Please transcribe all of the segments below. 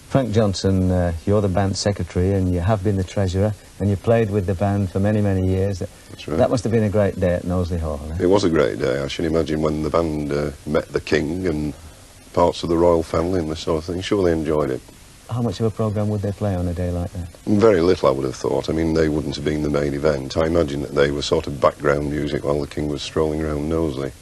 Frank Johnson, you're the band secretary and you have been the treasurer and you played with the band for many, many years. That's right. That must have been a great day at Knowsley Hall. Eh? It was a great day. I should imagine when the band met the King and parts of the royal family and this sort of thing. Sure, they enjoyed it. How much of a programme would they play on a day like that? Very little, I would have thought. I mean, they wouldn't have been the main event. I imagine that they were sort of background music while the King was strolling around Knowsley.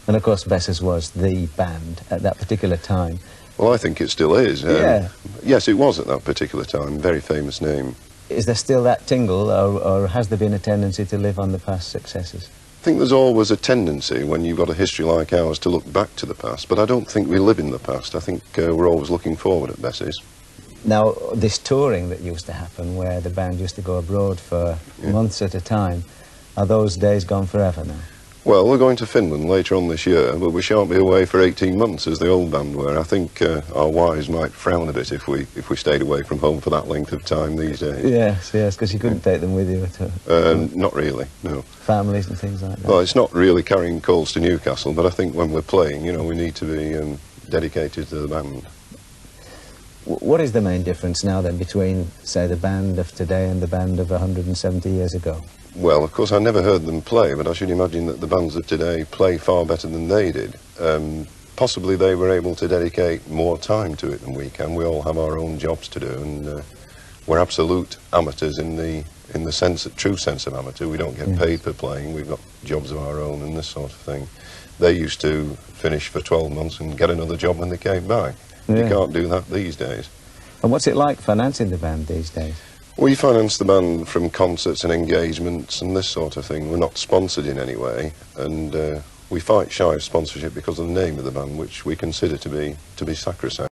And of course Bess's was the band at that particular time. Well, I think it still is. Yeah. Yes, it was at that particular time. Very famous name. Is there still that tingle, or has there been a tendency to live on the past successes? I think there's always a tendency when you've got a history like ours to look back to the past, but I don't think we live in the past. I think we're always looking forward at Bess's. Now, this touring that used to happen, where the band used to go abroad for months at a time, are those days gone forever now? Well, we're going to Finland later on this year, but we shan't be away for 18 months as the old band were. I think our wives might frown a bit if we stayed away from home for that length of time these days. Yes, because you couldn't take them with you at all. Not really, no. Families and things like that. Well, it's not really carrying coals to Newcastle, but I think when we're playing, you know, we need to be dedicated to the band. What is the main difference now then between, say, the band of today and the band of 170 years ago? Well, of course, I never heard them play, but I should imagine that the bands of today play far better than they did. Possibly they were able to dedicate more time to it than we can. We all have our own jobs to do, and we're absolute amateurs in the true sense of amateur. We don't get paid for playing. We've got jobs of our own and this sort of thing. They used to finish for 12 months and get another job when they came back. Yeah. You can't do that these days. And what's it like financing the band these days? We finance the band from concerts and engagements and this sort of thing. We're not sponsored in any way, and we fight shy of sponsorship because of the name of the band, which we consider to be sacrosanct.